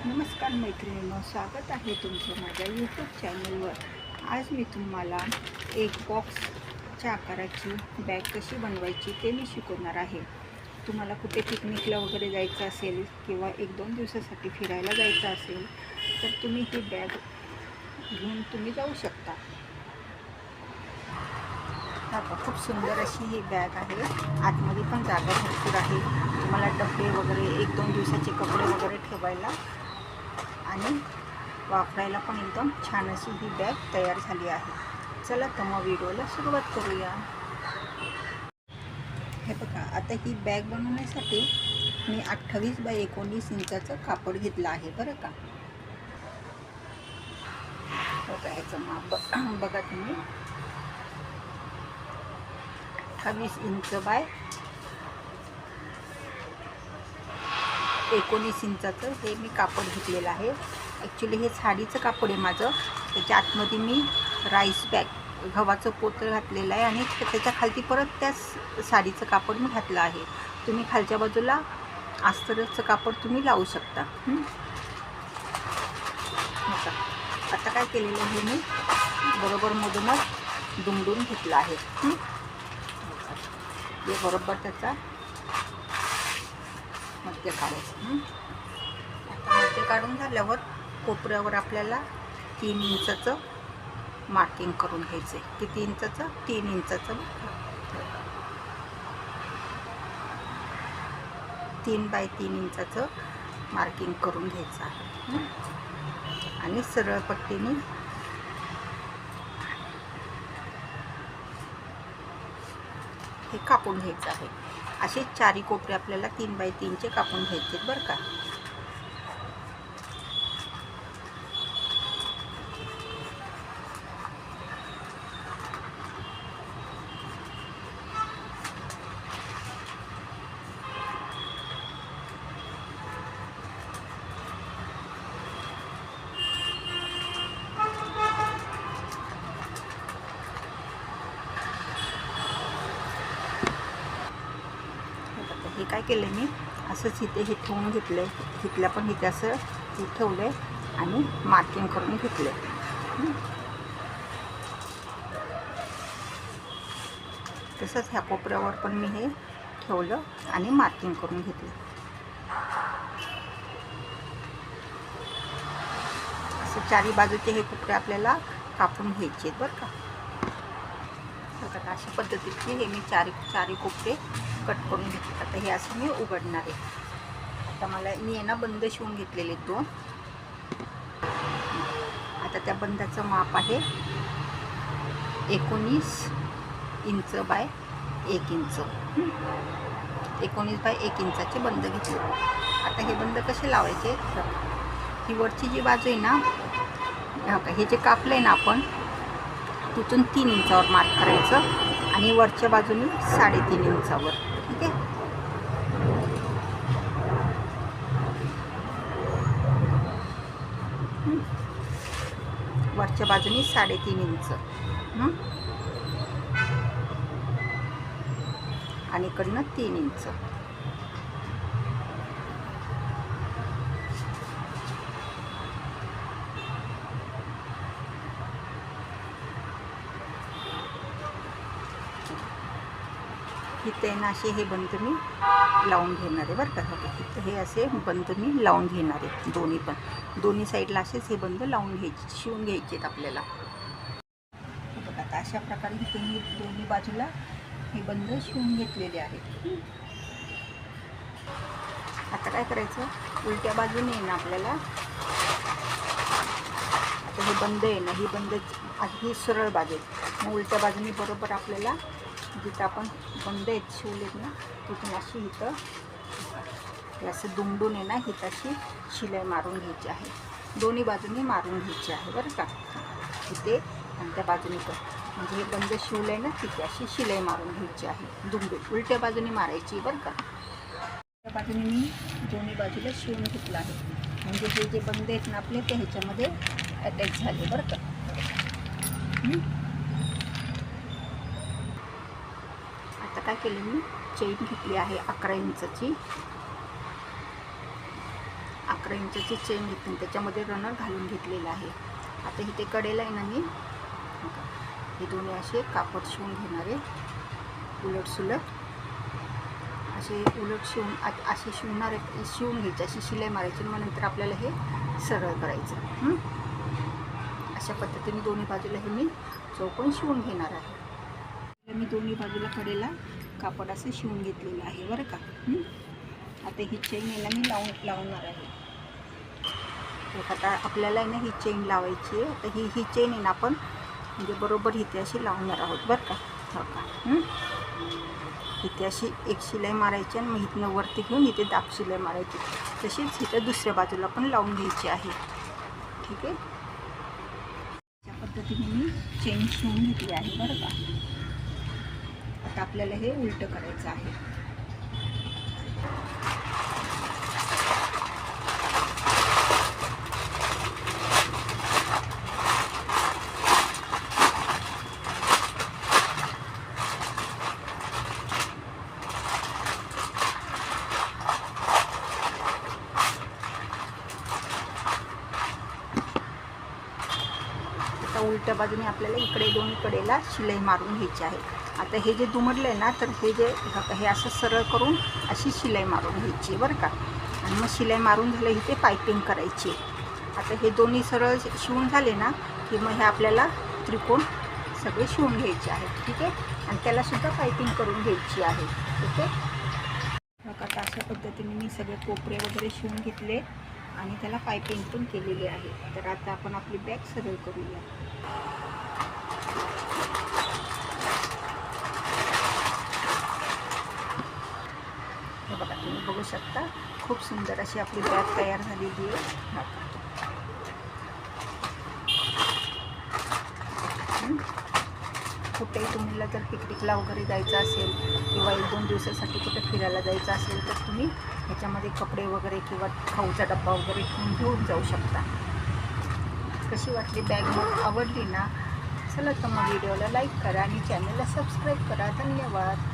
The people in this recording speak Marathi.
नमस्कार मैत्रिणींनो, स्वागत आहे तुमचं माझ्या यूट्यूब चॅनलवर। आज मी तुम्हाला एक बॉक्सच्या आकाराची बॅग कशी बनवायची ते मी शिकवणार आहे। तुम्हाला कुठे पिकनिकला वगैरे जायचं असेल किंवा 1-2 दिवसासाठी फिरायला जायचं असेल तर तुम्ही ही बॅग घेऊन तुम्ही जाऊ शकता। आता खूप सुंदर अशी ही बॅग आहे। आतमध्ये पण जागा भरपूर आहे। तुम्हाला डब्बे वगैरे 1-2 दिवसाचे कपडे वगैरे ठेवायला आणि वापरायला पण एकदम छान अशी ही बॅग तयार झाली आहे। चला तर मग व्हिडिओला सुरुवात करूया। हे बघा, आता ही बॅग बनवण्यासाठी मी 28 बाय 19 इंचाचं कापड घेतलं आहे बरं का। बघा ह्याचं माप बघा तुम्ही, 28 इंच बाय 19 इंचाचं हे मी कापड घेतलेलं आहे। ॲक्च्युली हे साडीचं कापड आहे माझं। त्याच्या आतमध्ये मी राईस बॅग गव्हाचं पोतं घातलेलं आहे आणि त्याच्या खालती परत त्या साडीचं कापड मी घातलं आहे। तुम्ही खालच्या बाजूला अस्तरचं कापड तुम्ही लावू शकता। आता काय केलेलं आहे, मी बरोबर मधूनच दुमडून घेतलं आहे। हे बरोबर त्याचा मध्य काढायचं। आता मध्य काढून झाल्यावर कोपऱ्यावर आपल्याला 3 इंचाचं मार्किंग करून घ्यायचं आहे। किती इंचाचं? 3 इंचाचं। 3 बाय 3 इंचाचं मार्किंग करून घ्यायचं आहे आणि सरळ पट्टीने हे कापून घ्यायचं आहे। असे चारी कोपरे आपल्याला 3 बाय 3चे कापून घ्यायचे बरं का। हे काय केलं मी, असंच इथे हे ठेवून घेतलं, तिथल्या पण इथे असं हे ठेवलं आणि मार्किंग करून घेतलं। तसंच ह्या कोपऱ्यावर पण मी हे ठेवलं आणि मार्किंग करून घेतलं। असं चारी बाजूचे हे कोपरे आपल्याला कापून घ्यायचे बरं का। अशा पद्धतीचे हे मी चारी कोपरे कट करून घेतले। आता हे असं मी उघडणार आहे। आता मी आहे ना बंद शिवून घेतलेले 2। आता त्या बंदाचं माप आहे 19 इंच बाय 1 इंच। 19 बाय 1 इंचाचे बंद घेतले। आता हे बंद कसे लावायचे, ही वरची जी बाजू आहे ना, हे जे कापलं आहे ना आपण, तिथून 3 इंचावर मार्क करायचं आणि वरच्या बाजूने 3.5 इंचावर। ठीक आहे। वरच्या बाजूने 3.5 इंच आणि इकडनं 3 इंच। इथे ना असे हे बंद मी लावून घेणार आहे बरं का। इथं हे असे बंद मी लावून घेणार आहे, दोन्ही साईडला असेच हे बंद लावून घ्यायचे, शिवून घ्यायचे आपल्याला। बघा, आता अशा प्रकारे तुम्ही दोन्ही बाजूला हे बंद शिवून घेतलेले आहेत। आता काय करायचं, उलट्या बाजूने ना आपल्याला, आता हे बंद आहे ना, ही बंद ही सरळ बाजू, मग उलट्या बाजूने बरोबर आपल्याला जिथं आपण बंद आहेत शिवलेत ना, तिथून अशी इथं हे असं दुमडून आहे ना, इथं अशी शिलाई मारून घ्यायची आहे। दोन्ही बाजूनी मारून घ्यायची आहे बरं का। इथे आणि त्या बाजूने पण, म्हणजे हे बंद शिवलं आहे ना, तिथे अशी शिलाई मारून घ्यायची आहे। दुमडून उलट्या बाजूने मारायची बरं का। त्या बाजूने मी दोन्ही बाजूला शिवून घेतलं आहे, म्हणजे हे जे बंद आहेत ना आपले ते ह्याच्यामध्ये अटॅच झाले बरं का। आता काय केलं, मी चेन घेतली आहे 11 इंचाची। 11 इंचाची चेन घेतली, त्याच्यामध्ये रनर घालून घेतलेला आहे. आता इथे कडेला आहे ना मी हे दोन्ही असे कापड शिवून घेणार आहे, उलट सुलट असे उलट शिवून असे शिवून घ्यायचे, अशी शिलाई मारायची. मग नंतर आपल्याला हे सरळ करायचं. अशा पद्धतीने दोन्ही बाजूला हे मी चौकोन शिवून घेणार आहे. मी दोन्ही बाजूला कडेला कापड असं शिवून घेतलेलं आहे बरं का. आता ही चेन याला मी लावणार आहे. आता आपल्याला आहे ना ही चेन लावायची आहे. आता ही चेन आहे ना आपण म्हणजे बरोबर इथे अशी लावणार आहोत बरं का. हो का. इथे अशी एक शिलाई मारायची आणि मग इथनं वरती घेऊन इथे दाब शिलाई मारायची. तशीच इथं दुसऱ्या बाजूला पण लावून घ्यायची आहे. ठीक आहे. अशा पद्धतीने मी चेन शिवून घेतली आहे बरं का. आता आपल्याला हे उलटं करायचं आहे. उलट्या बाजूने आपल्याला इकडे दोन्ही कडेला शिलाई मारून घ्यायची आहे. आता हे जे दुमडलं आहे ना, तर हे असं सरळ करून अशी शिलाई मारून घ्यायची बरं का. आणि मग शिलाई मारून झालं इथे पायपिंग करायची. आता हे दोन्ही सरळ शिवून झाले ना की मग हे आपल्याला त्रिकोण सगळे शिवून घ्यायचे आहेत. ठीक आहे. आणि त्यालासुद्धा पायपिंग करून घ्यायची आहे. ठीक आहे. मग आता अशा पद्धतीने मी सगळे कोपरे वगैरे शिवून घेतले आणि त्याला पायपिंग पण केलेली आहे. तर आता आपण आपली बॅग सरळ करूया. हे बघा, तुम्ही बघू शकता खूप सुंदर अशी आपली बॅग तयार झालेली आहे. कुठेही तुम्हाला जर पिकनिकला वगैरे जायचं असेल किंवा 1-2 दिवसासाठी कुठे फिरायला जायचं असेल तर तुम्ही ह्याच्यामध्ये कपडे वगैरे किंवा खाऊचा डब्बा वगैरे घेऊन जाऊ शकता. कशी वाटली बॅग? मग आवडली ना? चला तर मग व्हिडिओला लाईक करा आणि चॅनलला सबस्क्राईब करा. धन्यवाद.